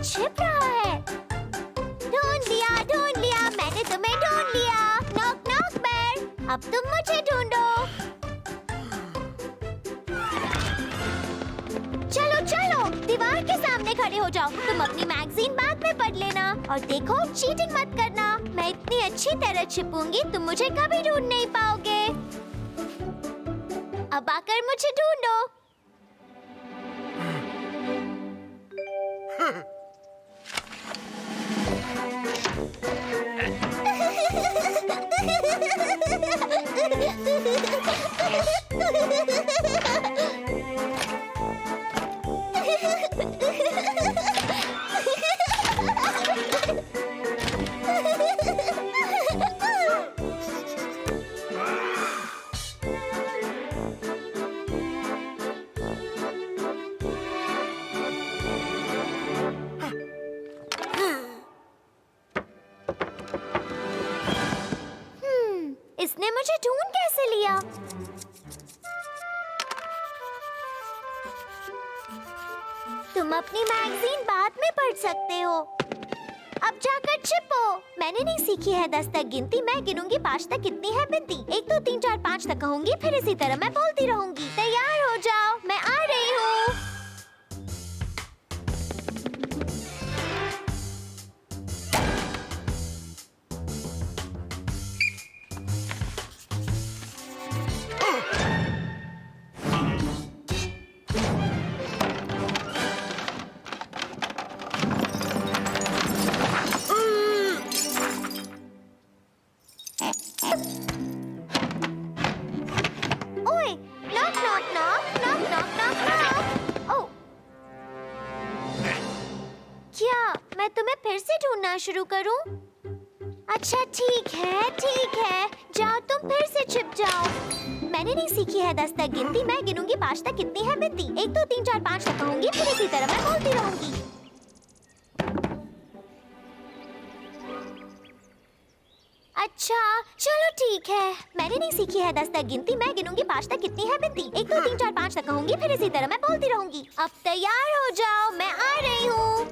छिप रहा है। ढूंढ लिया, मैंने तुम्हें ढूंढ लिया। नॉक नॉक बेर, अब तुम मुझे ढूंढो। चलो चलो, दीवार के सामने खड़े हो जाओ। तुम अपनी मैगजीन बाद में पढ़ लेना और देखो, चीटिंग मत करना। मैं इतनी अच्छी तरह छिपूंगी, तुम मुझे कभी ढूंढ नहीं पाओगे। अब आकर मुझे ढूंढो। इसने मुझे ढूंढ कैसे लिया? तुम अपनी मैगजीन बाद में पढ़ सकते हो। अब जाकर छिपो। मैंने नहीं सीखी है 10 तक गिनती। मैं गिनूंगी 5 तक कितनी है बिनती। 1 2 3 4 5 तक कहूंगी, फिर इसी तरह मैं बोलती रहूंगी। तैयार हो जाओ, मैं आ रही हूँ। क्या मैं तुम्हें फिर से ढूंढना शुरू करूं? अच्छा ठीक है, जाओ तुम फिर से छिप जाओ। मैंने नहीं सीखी है 10 तक गिनती। मैं गिनूंगी 5 तक कितनी है बिनती। 1 2 3 4 5 तक कहूंगी, फिर इसी तरह मैं बोलती रहूंगी। अच्छा चलो ठीक है, मैंने नहीं सीखी है 10 तक गिनती। मैं गिनूंगी 5 तक कितनी है बिनती। 1 2 3 4 5 तक कहूंगी, फिर इसी तरह मैं बोलती रहूंगी। अब तैयार हो जाओ, मैं आ रही हूँ।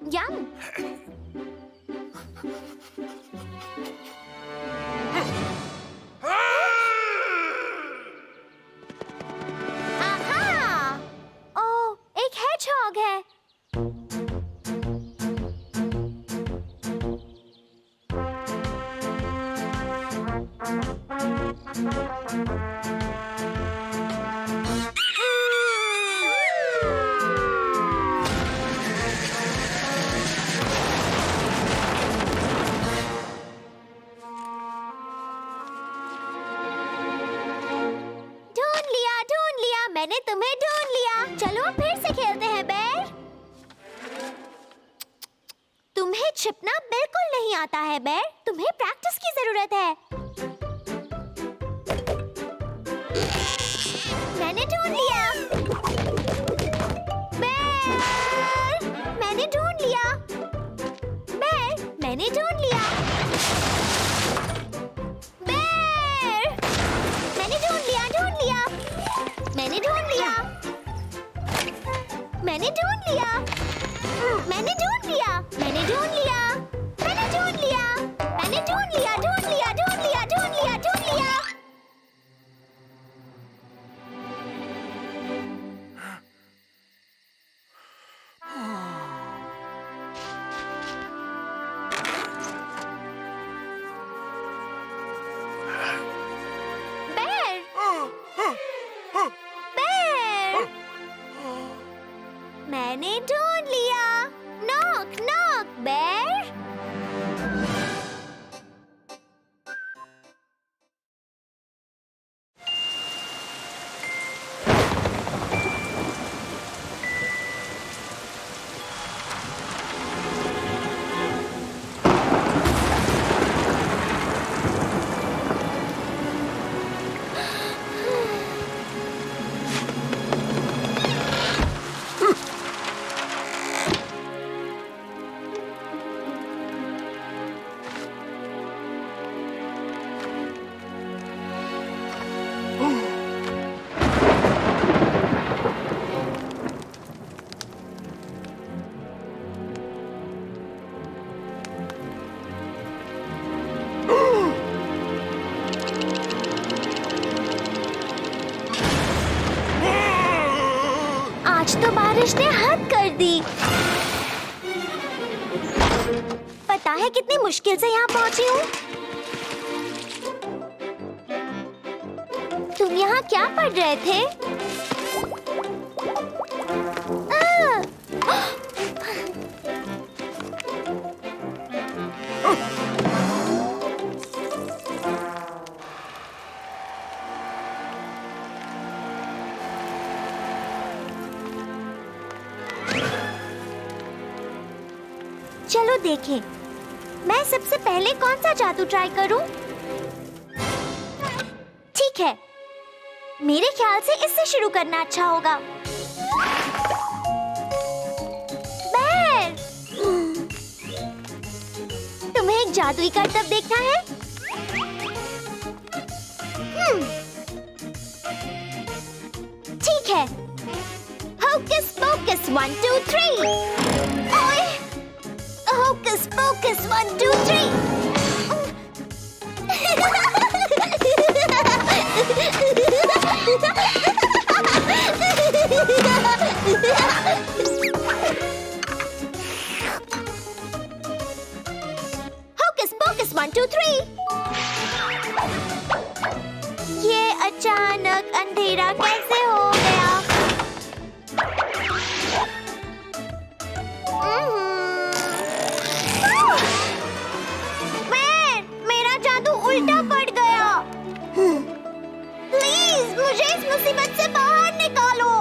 Yum! आहा! ओह, एक hedgehog है। ढूंढ लिया, मैंने तुम्हें ढूंढ लिया। चलो फिर से खेलते हैं बेर। तुम्हें छिपना बिल्कुल नहीं आता है बेर, तुम्हें प्रैक्टिस की जरूरत है। मैंने ढूंढ लिया। बेर! मैंने ढूंढ लिया। बेर, मैंने ढूंढ लिया। बेर, मैंने ढूंढ लिया, ढूंढ लिया। मैंने ढूंढ लिया। मैंने ढूंढ लिया। मैंने ढूंढ लिया। मैंने ढूंढ लिया। मैंने ढूंढ लिया। मैंने ढूंढ लिया, ढूंढ लिया, ढूंढ लिया, ढूंढ लिया, ढूंढ लिया। बेर, बेर, मैंने ढूंढ लिया। नॉक नॉक बेर। आज तो बारिश ने हद कर दी। पता है कितनी मुश्किल से यहाँ पहुँची हूँ। तुम यहाँ क्या पढ़ रहे थे? चलो देखें, मैं सबसे पहले कौन सा जादू ट्राई करूं? ठीक है, मेरे ख्याल से इससे शुरू करना अच्छा होगा। बेर, तुम्हें एक जादुई करतब देखना है? ठीक है, होकस पोकस 1 2 3। ओए, होकस पोकस 1 2 3। Hocus focus 1 2 3। ये अचानक अंधेरा कैसे हो गया? मेरा जादू उल्टा पड़ गया। प्लीज मुझे इस मुसीबत से बाहर निकालो।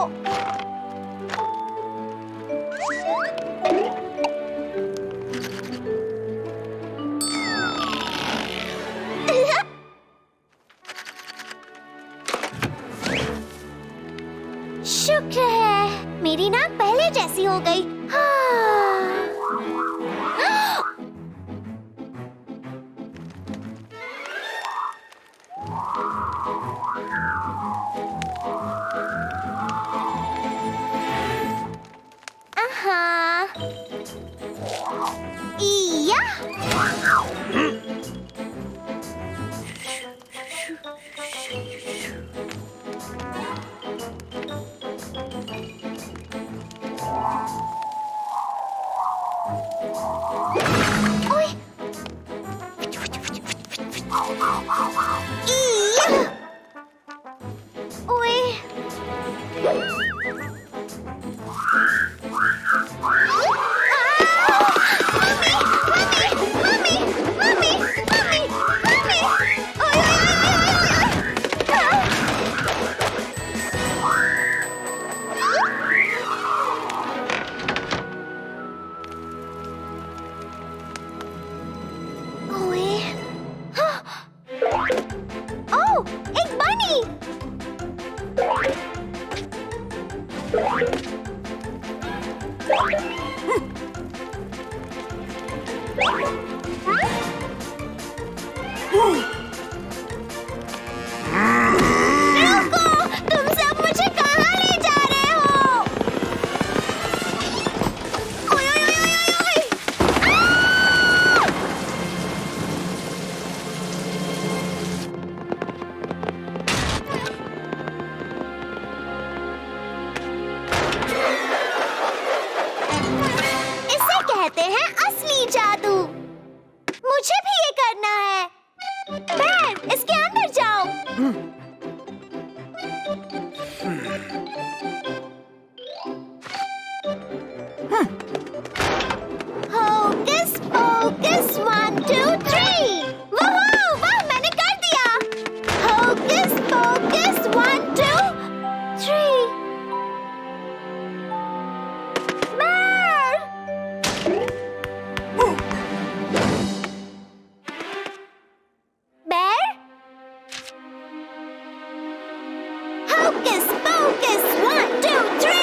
शुक्र है मेरी नाक पहले जैसी हो गई। इया! ओए! इया! ओए! रुको, तुम सब मुझे कहाँ ले जा रहे हो? ओए ओए ओए ओए ओए! इसे कहते हैं असली जादू। मुझे भी ये करना है। बैर, इसके अंदर जाओ। Hocus focus 1 2 3। वहाँ, वाह, मैंने कर दिया। Hocus focus 1 2 3। बैर! बैर? Hocus pocus 1 2 3।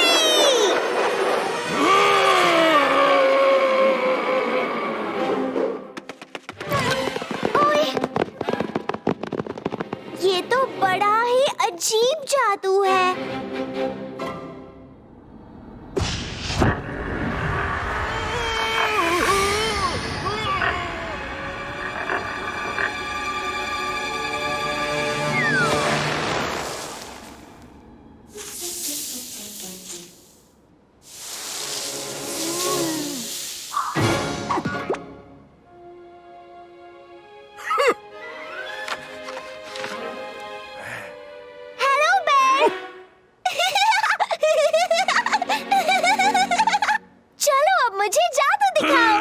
ओए, ये तो बड़ा ही अजीब जादू है। हेलो बैर। चलो अब मुझे जादू दिखाओ।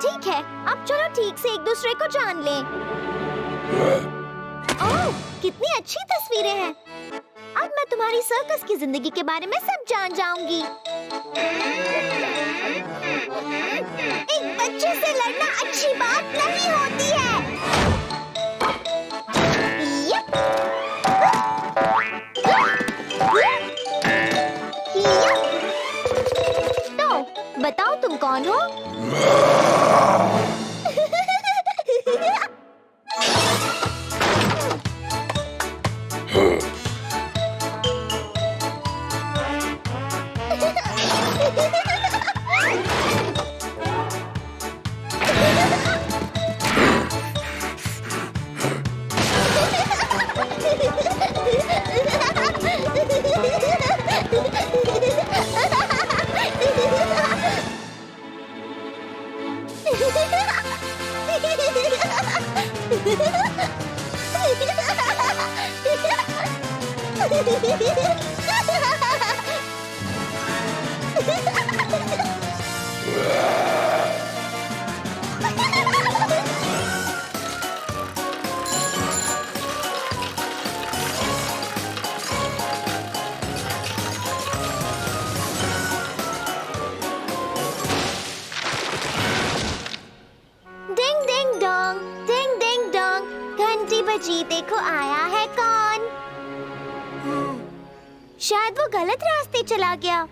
ठीक है, अब चलो ठीक से एक दूसरे को जान लें। ओह, कितनी अच्छी तस्वीरें हैं। अब मैं तुम्हारी सर्कस की जिंदगी के बारे में सब जान जाऊंगी। एक बच्चे से लड़ना अच्छी बात नहीं होती है। यप। तो बताओ तुम कौन हो? डिंग डिंग डोंग, डिंग डिंग डोंग, घंटी बजी, देखो आया है कौन। शायद वो गलत रास्ते चला गया।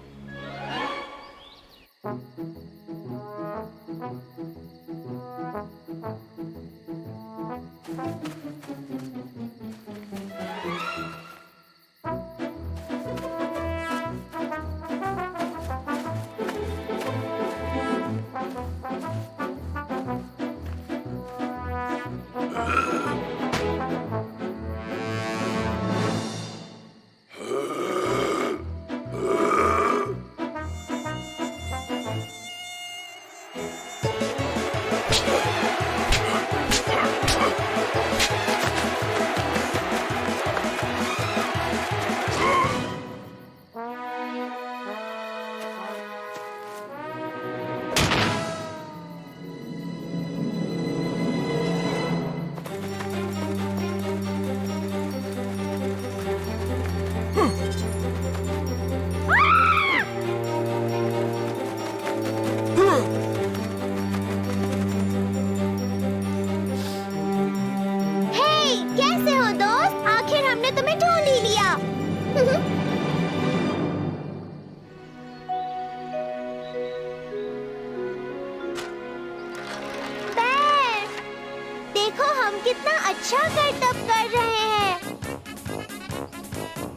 कितना अच्छा करतब कर रहे हैं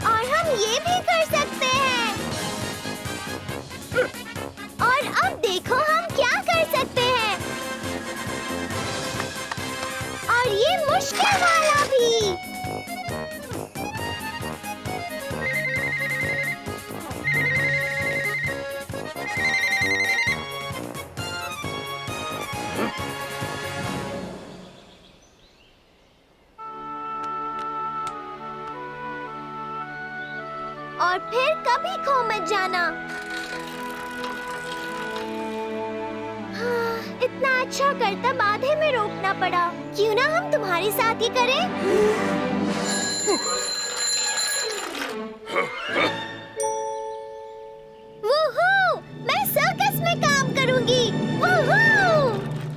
और हम ये भी कर सकते हैं। और अब देखो हम क्या कर सकते हैं, और ये मुश्किल वाला भी। और फिर कभी खो मत जाना। हाँ, इतना अच्छा करतब आधे में रोकना पड़ा। क्यों ना हम तुम्हारे साथ ही करें? वूहू! मैं सर्कस में काम करूंगी। वूहू!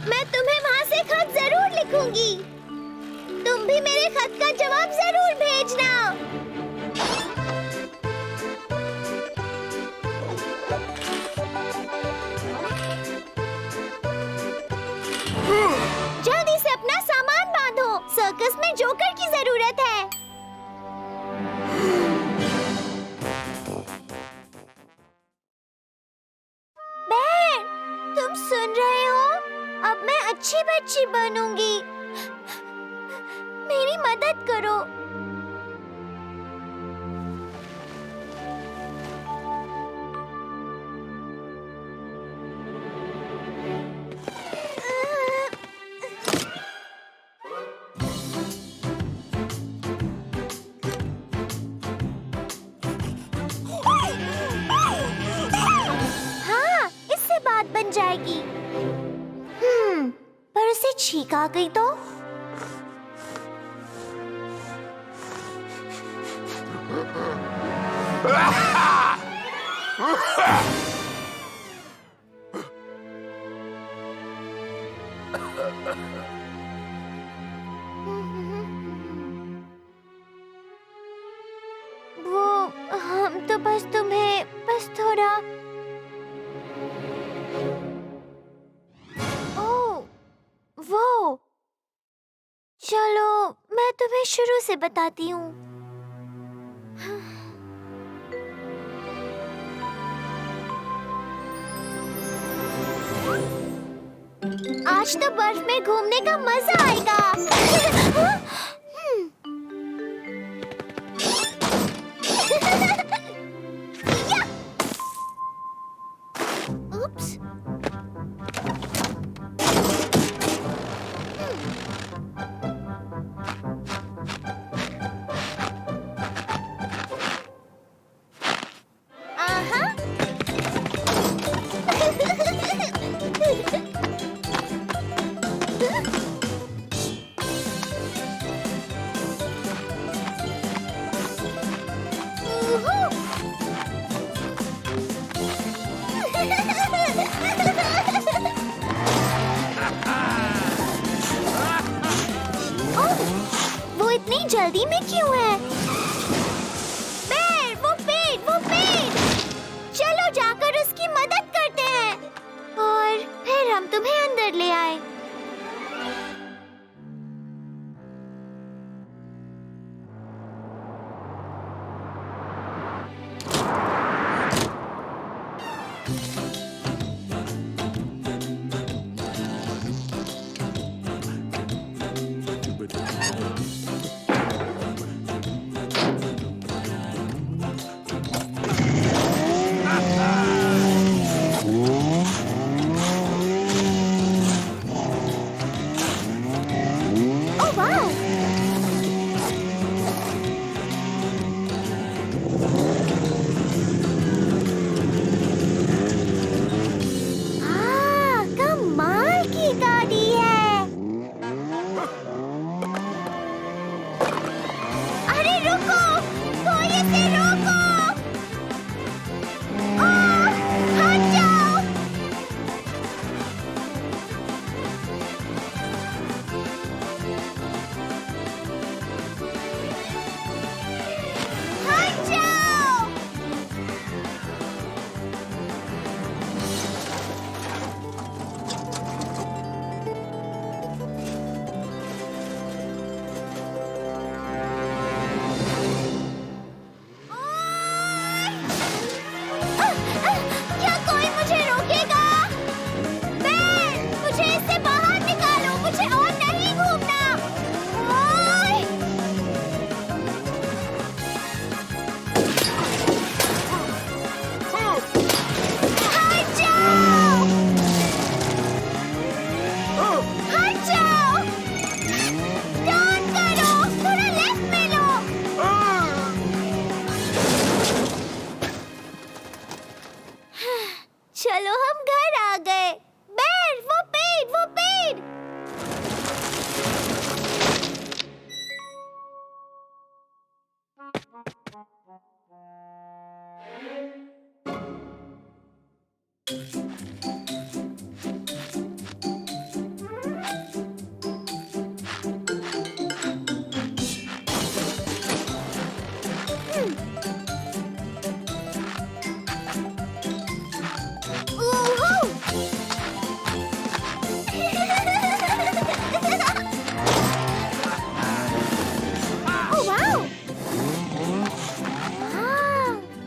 मैं तुम्हें वहाँ से खत जरूर लिखूंगी। तुम भी मेरे खत का जवाब जरूर भेजना। जल्दी से अपना सामान बांधो, सर्कस में जोकर की जरूरत है। बेर, तुम सुन रहे हो? अब मैं अच्छी बच्ची बनूंगी। मेरी मदद करो। जाएगी। पर उसे छींक आ गई तो? वो हम तो बस थोड़ा वो चलो मैं तुम्हें शुरू से बताती हूँ। आज तो बर्फ में घूमने का मजा आएगा। उप्स। इतनी जल्दी में क्यों है? बेर, वो पेड़! चलो जाकर उसकी मदद करते हैं और फिर हम तुम्हें अंदर ले आए। चलो हम घर आ गए। बेर, वो पेड़!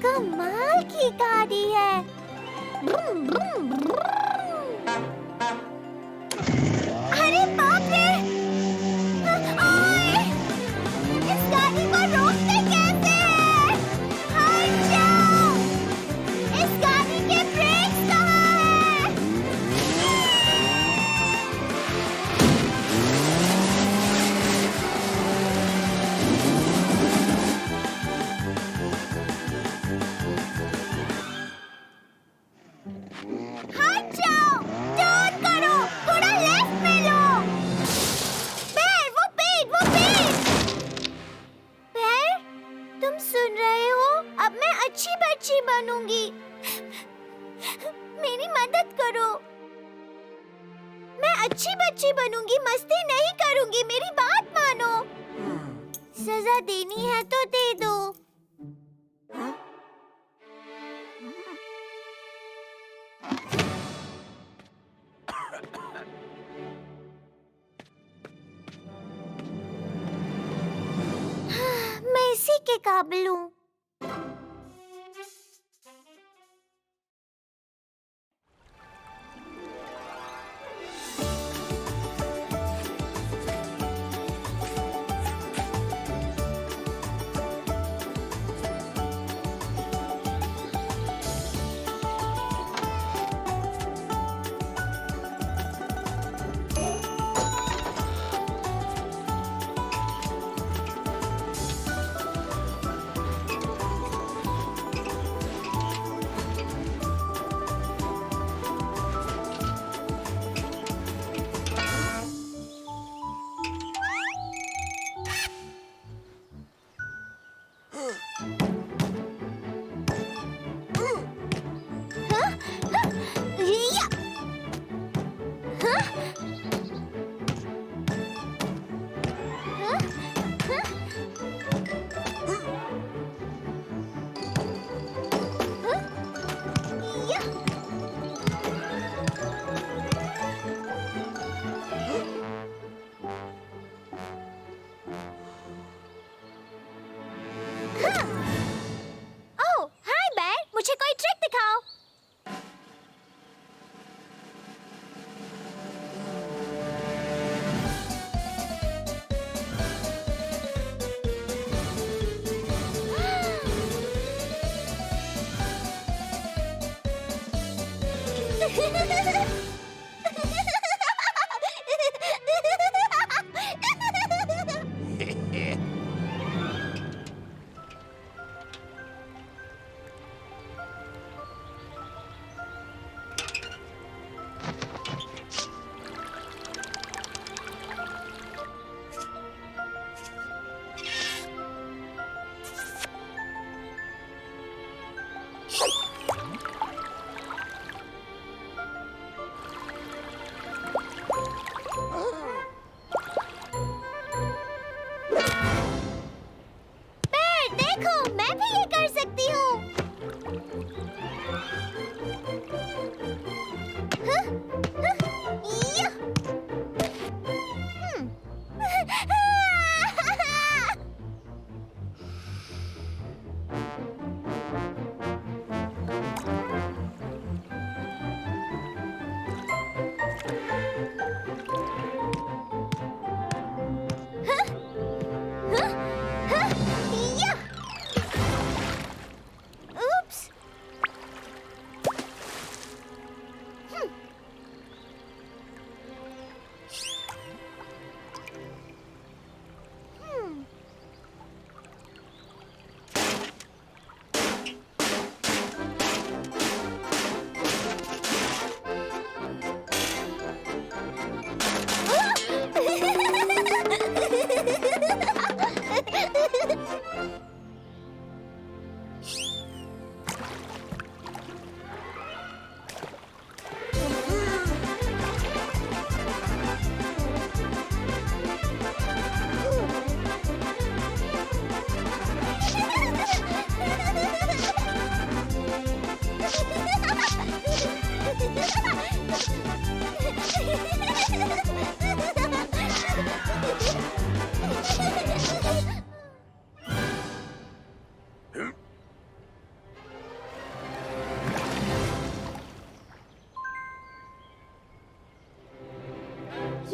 कमाल की गाड़ी है। अरे बाप रे! ओए! इस गाड़ी को रोकते कैसे हैं? हट जाओ! इस गाड़ी के ब्रेक्स कहाँ हैं? हट जाओ! टर्न करो! थोड़ा लेफ्ट में लो! बेर, वो पेड़! बेर, तुम सुन रहे हो? अब मैं अच्छी बच्ची बनूंगी। मेरी मदद करो। मैं अच्छी बच्ची बनूंगी, मस्ती नहीं करूंगी, मेरी बात मानो। सजा देनी है तो दे दो। मैं इसी के काबिल हूँ।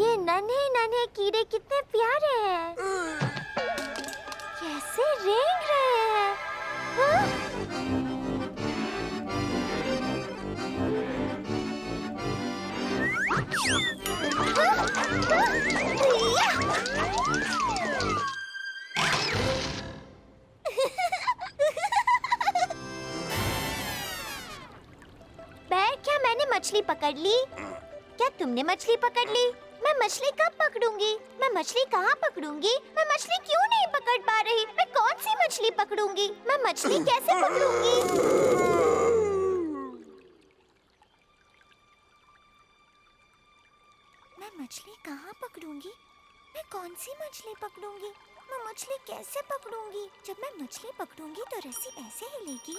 ये नन्हे नन्हे कीड़े कितने प्यारे हैं। कैसे रेंग रहे हैं। हाँ? बैर, क्या मैंने मछली पकड़ ली? क्या तुमने मछली पकड़ ली? मैं मछली कब पकड़ूंगी? मैं मछली कहाँ पकड़ूंगी? मैं मछली क्यों नहीं पकड़ पा रही? मैं कौन सी मछली पकड़ूंगी? मैं मछली कैसे पकड़ूंगी? मैं मछली कहाँ पकड़ूंगी? मैं कौन सी मछली पकड़ूंगी? मैं मछली कैसे पकड़ूंगी? जब मैं मछली पकड़ूंगी तो रस्सी ऐसे हिलेगी।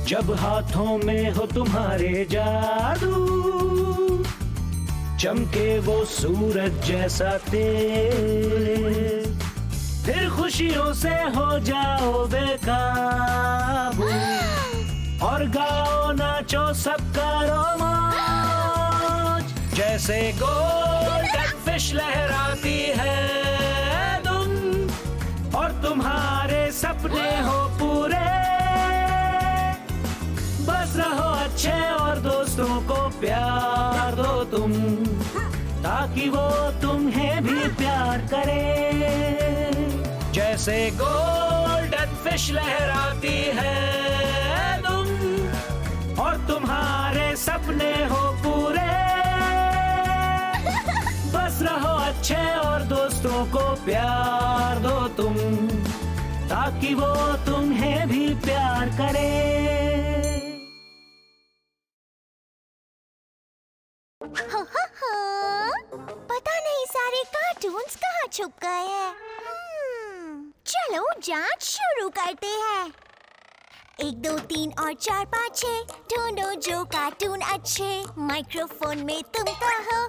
जब हाथों में हो तुम्हारे जादू, चमके वो सूरज जैसा तेज, फिर खुशियों से हो जाओ बेकाबू और गाओ नाचो सबका रोमांच। जैसे गोल्डन फिश लहराती है तुम और तुम्हारे सपने हो पूरे। बस रहो अच्छे और दोस्तों को प्यार दो तुम, ताकि वो तुम्हें भी प्यार करे। जैसे गोल्डन फिश लहराती है तुम और तुम्हारे सपने हो पूरे। बस रहो अच्छे और दोस्तों को प्यार दो तुम, ताकि वो तुम्हें भी प्यार करे। पता नहीं सारे कार्टून्स कहाँ छुप गए हैं। चलो जांच शुरू करते हैं। 1 2 3 और 4 5 6 ढूंढो जो कार्टून अच्छे। माइक्रोफोन में तुम कहो